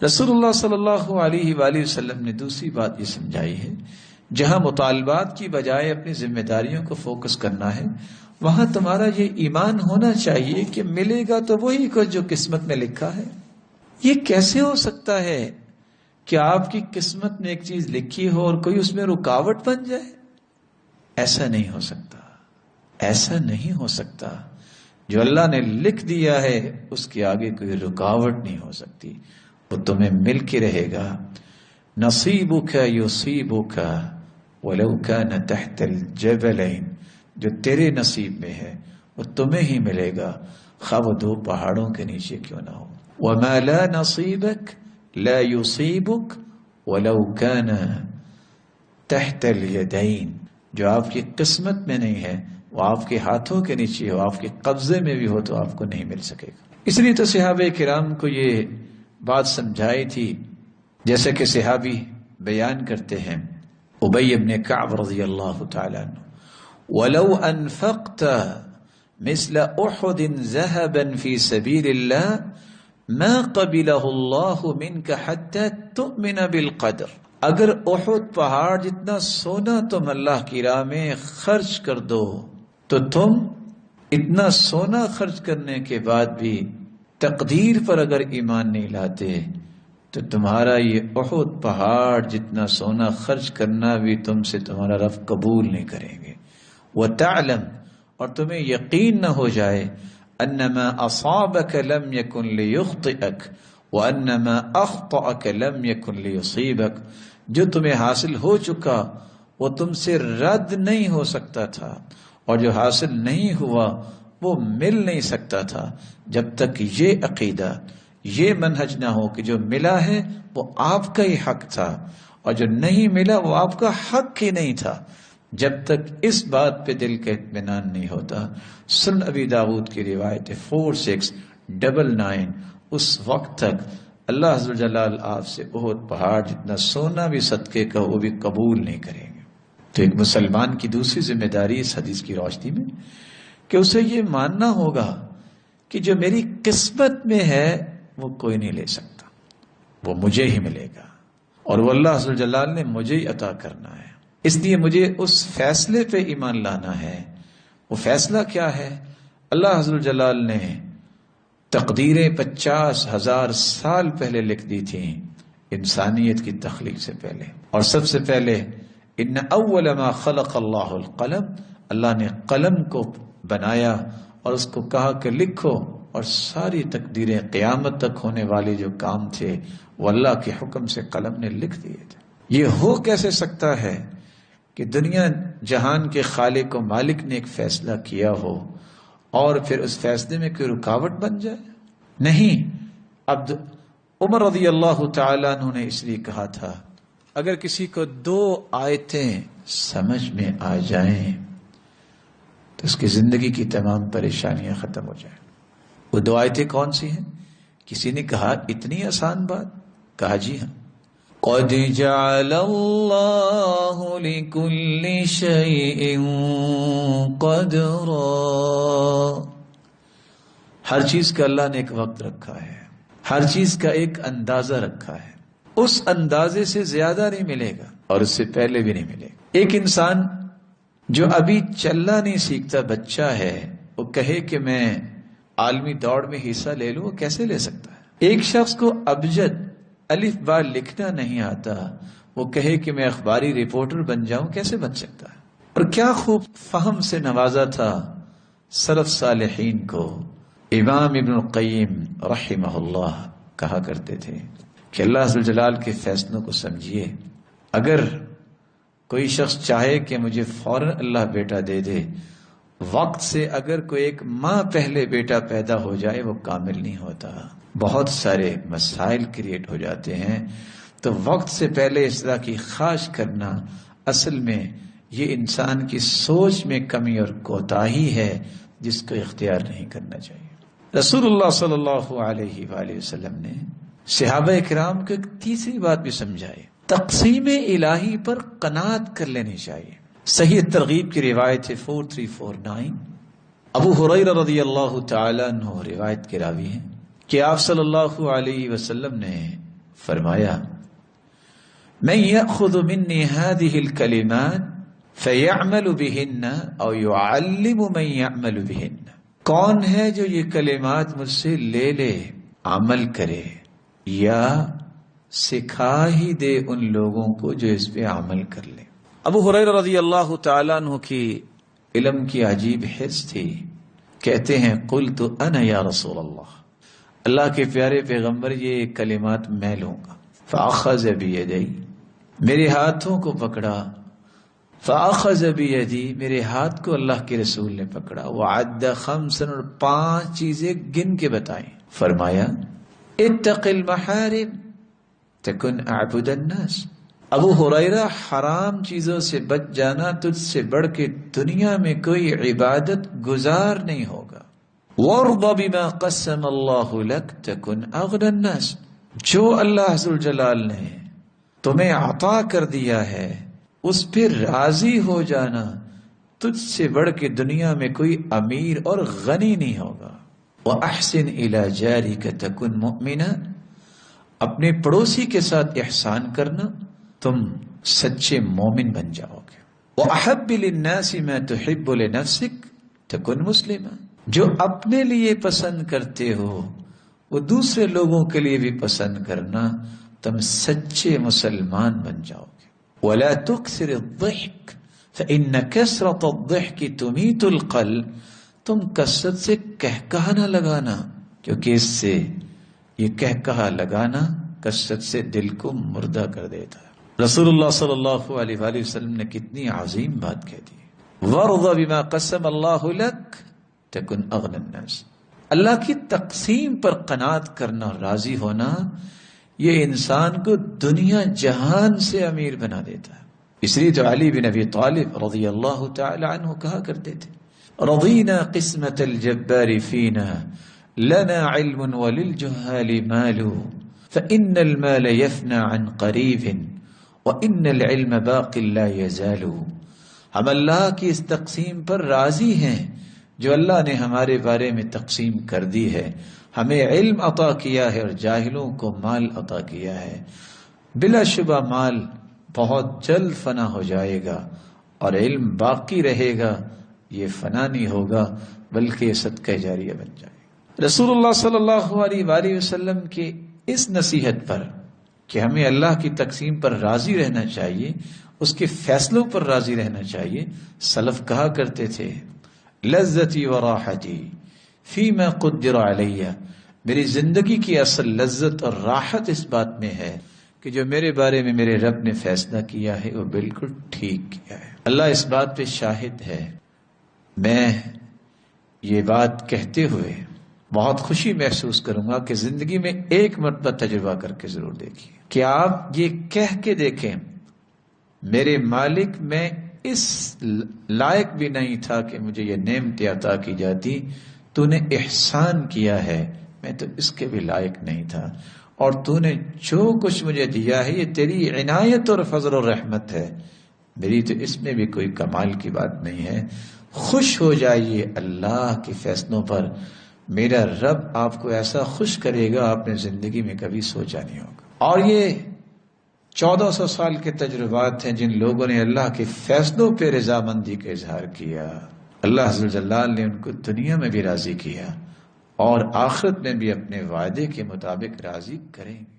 رسول اللہ صلی اللہ علیہ وآلہ وسلم نے دوسری بات یہ سمجھائی ہے، جہاں مطالبات کی بجائے اپنی ذمہ داریوں کو فوکس کرنا ہے، وہاں تمہارا یہ ایمان ہونا چاہیے کہ ملے گا تو وہی کچھ جو قسمت میں لکھا ہے۔ یہ کیسے ہو سکتا ہے کہ آپ کی قسمت میں ایک چیز لکھی ہو اور کوئی اس میں رکاوٹ بن جائے؟ ایسا نہیں ہو سکتا، ایسا نہیں ہو سکتا۔ جو اللہ نے لکھ دیا ہے اس کے آگے کوئی رکاوٹ نہیں ہو سکتی، وہ تمہیں مل کے رہے گا۔ نصیبک یصیبک ولو کان تحت الجبلین، جو تیرے نصیب میں ہے وہ تمہیں ہی ملے گا، خواہ وہ دو پہاڑوں کے نیچے کیوں نہ ہو۔ وما لا نصیبک لا یصیبک ولو کان تحت الیدین، جو آپ کی قسمت میں نہیں ہے وہ آپ کے ہاتھوں کے نیچے ہو، آپ کے قبضے میں بھی ہو تو آپ کو نہیں مل سکے گا۔ اس لیے تو صحابہ کرام کو یہ بات سمجھائی تھی، جیسے کہ صحابی بیان کرتے ہیں ابی بن کعب رضی اللہ تعالیٰ عنہ، وَلَوْ أَنفَقْتَ مِثْلَ أُحُدٍ ذَهَبًا فِي سَبِيلِ اللَّهِ مَا قَبِلَهُ اللَّهُ مِنْكَ حَتَّى تُؤْمِنَ بِالْقَدْرِ، اگر احد پہاڑ جتنا سونا تم اللہ کی راہ میں خرچ کر دو تو تم اتنا سونا خرچ کرنے کے بعد بھی تقدیر پر اگر ایمان نہیں لاتے تو تمہارا یہ احد پہاڑ جتنا سونا خرچ کرنا بھی تم سے تمہارا رب قبول نہیں کریں گے۔ وَتَعْلَمْ، اور تمہیں یقین نہ ہو جائے، أَنَّمَا أَصَابَكَ لَمْ يَكُنْ لِيُخْطِئَكَ وَأَنَّمَا أَخْطَأَكَ لَمْ يَكُنْ لِيُصِيبَكَ، جو تمہیں حاصل ہو چکا وہ تم سے رد نہیں ہو سکتا تھا، اور جو حاصل نہیں ہوا وہ مل نہیں سکتا تھا، جب تک یہ عقیدہ، یہ منہج نہ ہو کہ جو ملا ہے وہ آپ کا ہی حق تھا اور جو نہیں ملا وہ آپ کا حق ہی نہیں تھا۔ جب تک اس بات پہ دل کا اطمینان نہیں ہوتا، سنن ابی داود کی روایت 4699، اس وقت تک اللہ عز و جلال آپ سے احد پہاڑ جتنا سونا بھی صدقے کا وہ بھی قبول نہیں کریں گے۔ تو ایک مسلمان کی دوسری ذمہ داری اس حدیث کی روشنی میں کہ اسے یہ ماننا ہوگا کہ جو میری قسمت میں ہے وہ کوئی نہیں لے سکتا، وہ مجھے ہی ملے گا، اور وہ اللہ عز و جلال نے مجھے ہی عطا کرنا ہے۔ اس لیے مجھے اس فیصلے پہ ایمان لانا ہے۔ وہ فیصلہ کیا ہے؟ اللہ عز و جلال نے تقدیریں 50,000 سال پہلے لکھ دی تھیں، انسانیت کی تخلیق سے پہلے، اور سب سے پہلے ان اول ما خلق اللہ القلم، اللہ نے قلم کو بنایا اور اس کو کہا کہ لکھو، اور ساری تقدیریں قیامت تک ہونے والے جو کام تھے وہ اللہ کے حکم سے قلم نے لکھ دیے تھے۔ یہ ہو کیسے سکتا ہے کہ دنیا جہان کے خالق و مالک نے ایک فیصلہ کیا ہو اور پھر اس فیصلے میں کوئی رکاوٹ بن جائے؟ نہیں۔ عمر رضی اللہ تعالیٰ عنہ نے اس لیے کہا تھا اگر کسی کو 2 آیتیں سمجھ میں آ جائیں تو اس کی زندگی کی تمام پریشانیاں ختم ہو جائیں۔ وہ 2 آیتیں کون سی ہیں؟ کسی نے کہا اتنی آسان بات؟ کہا جی ہاں، قَدْ جَعَلَ اللَّهُ لِكُلِّ شَيْءٍ قَدْرًا، ہر چیز کا اللہ نے ایک وقت رکھا ہے، ہر چیز کا ایک اندازہ رکھا ہے، اس اندازے سے زیادہ نہیں ملے گا اور اس سے پہلے بھی نہیں ملے گا۔ ایک انسان جو ابھی چلنا نہیں سیکھتا، بچہ ہے، وہ کہے کہ میں عالمی دوڑ میں حصہ لے لوں، وہ کیسے لے سکتا ہے؟ ایک شخص کو ابجد الف با لکھنا نہیں آتا، وہ کہے کہ میں اخباری رپورٹر بن جاؤں، کیسے بن سکتا ہے؟ اور کیا خوب فہم سے نوازا تھا سلف صالحین کو۔ امام ابن القیم رحمہ اللہ کہا کرتے تھے کہ اللہ عز و جلال کے فیصلوں کو سمجھیے، اگر کوئی شخص چاہے کہ مجھے فوراً اللہ بیٹا دے دے، وقت سے اگر کوئی 1 ماہ پہلے بیٹا پیدا ہو جائے وہ کامل نہیں ہوتا، بہت سارے مسائل کریٹ ہو جاتے ہیں۔ تو وقت سے پہلے اس طرح کی خواہش کرنا اصل میں یہ انسان کی سوچ میں کمی اور کوتاہی ہے جس کو اختیار نہیں کرنا چاہیے۔ رسول اللہ صلی اللہ علیہ وآلہ وسلم نے صحابہ کرام کو ایک تیسری بات بھی سمجھائی، تقسیم الہی پر قناعت کر لینی چاہیے۔ صحیح ترغیب کی روایت 4349، ابو ہریرہ رضی اللہ تعالیٰ عنہ روایت کے راوی ہیں کہ آپ صلی اللہ علیہ وسلم نے فرمایا من یأخذ منی هذه الکلمات فیعمل بہن او یعلم من یعمل بہن، کون ہے جو یہ کلمات مجھ سے لے لے، عمل کرے یا سکھا ہی دے ان لوگوں کو جو اس پہ عمل کر لے۔ ابو ہریرہ رضی اللہ تعالیٰ عنہ کی علم کی عجیب حس تھی، کہتے ہیں قلت انا یا رسول اللہ، اللہ کے پیارے پیغمبر یہ کلمات میں لوں گا۔ فاخذ بیدی، میرے ہاتھوں کو پکڑا، فاخذ بیدی، میرے ہاتھ کو اللہ کے رسول نے پکڑا، وعد خمسا، اور 5 چیزیں گن کے بتائیں، فرمایا اتق المحارم تکن اعبد الناس، ابو ہریرہ حرام چیزوں سے بچ جانا، تجھ سے بڑھ کے دنیا میں کوئی عبادت گزار نہیں ہوگا۔ وارض بما قسم اللہ لک تکن اغنى الناس، جو اللہ ذوالجلال نے تمہیں عطا کر دیا ہے اس پہ راضی ہو جانا، تجھ سے بڑھ کے دنیا میں کوئی امیر اور غنی نہیں ہوگا۔ وَأَحْسِنْ إِلَى جَارِكَ تَكُنْ مُؤْمِنًا، اپنے پڑوسی کے ساتھ احسان کرنا، تم سچے مومن بن جاؤ گے۔ وَأَحَبِّ لِلنَّاسِ مَا تُحِبُّ لِنَفْسِكَ تَكُنْ مُسْلِمًا، جو اپنے لیے پسند کرتے ہو وہ دوسرے لوگوں کے لیے بھی پسند کرنا، تم سچے مسلمان بن جاؤ گے۔ وَلَا تُكْثِرِ الضِّحْكَ فَإِنَّ كَثْرَةَ الضِّحْكِ تُمِيتُ الْقَلْبَ، تم کثرت سے کہکہا نہ لگانا، کیونکہ اس سے یہ کہکہا لگانا کثرت سے دل کو مردہ کر دیتا ہے۔ رسول اللہ صلی اللہ علیہ وآلہ وسلم نے کتنی عظیم بات کہہ دی، وَارْضَ بِمَا قَسَمَ اللَّهُ لَكَ تَكُنْ أَغْنَى النَّاسِ، اللہ کی تقسیم پر قناعت کرنا، راضی ہونا، یہ انسان کو دنیا جہان سے امیر بنا دیتا ہے۔ اس لیے تو علی بن ابی طالب رضی اللہ تعالی عنہ کہا کرتے تھے رضینا قسمت الجبار فینا لنا علم وللجہال مال فإن المال يفنى عن قریب وإن العلم باق لا يزال، ہم اللہ کی اس تقسیم پر راضی ہیں جو اللہ نے ہمارے بارے میں تقسیم کر دی ہے، ہمیں علم عطا کیا ہے اور جاہلوں کو مال عطا کیا ہے، بلا شبہ مال بہت جلد فنا ہو جائے گا اور علم باقی رہے گا، یہ فنا نہیں ہوگا بلکہ صدقہ جاریہ بن جائے گا۔ رسول اللہ صلی اللہ علیہ وآلہ وسلم کی اس نصیحت پر کہ ہمیں اللہ کی تقسیم پر راضی رہنا چاہیے، اس کے فیصلوں پر راضی رہنا چاہیے، سلف کہا کرتے تھے لذتی و راحتی فیما قدر علیہ، میری زندگی کی اصل لذت اور راحت اس بات میں ہے کہ جو میرے بارے میں میرے رب نے فیصلہ کیا ہے وہ بالکل ٹھیک کیا ہے۔ اللہ اس بات پہ شاہد ہے، میں یہ بات کہتے ہوئے بہت خوشی محسوس کروں گا کہ زندگی میں ایک مرتبہ تجربہ کر کے ضرور دیکھیے کہ آپ یہ کہہ کے دیکھیں میرے مالک میں اس لائق بھی نہیں تھا کہ مجھے یہ نعمت عطا کی جاتی، تو نے احسان کیا ہے، میں تو اس کے بھی لائق نہیں تھا، اور تو نے جو کچھ مجھے دیا ہے یہ تیری عنایت اور فضل و رحمت ہے، میری تو اس میں بھی کوئی کمال کی بات نہیں ہے۔ خوش ہو جائیے اللہ کے فیصلوں پر، میرا رب آپ کو ایسا خوش کرے گا آپ نے زندگی میں کبھی سوچا نہیں ہوگا۔ اور یہ 1400 سال کے تجربات ہیں جن لوگوں نے اللہ کے فیصلوں پہ رضامندی کا اظہار کیا، اللہ عز و جل نے ان کو دنیا میں بھی راضی کیا اور آخرت میں بھی اپنے وعدے کے مطابق راضی کریں گے۔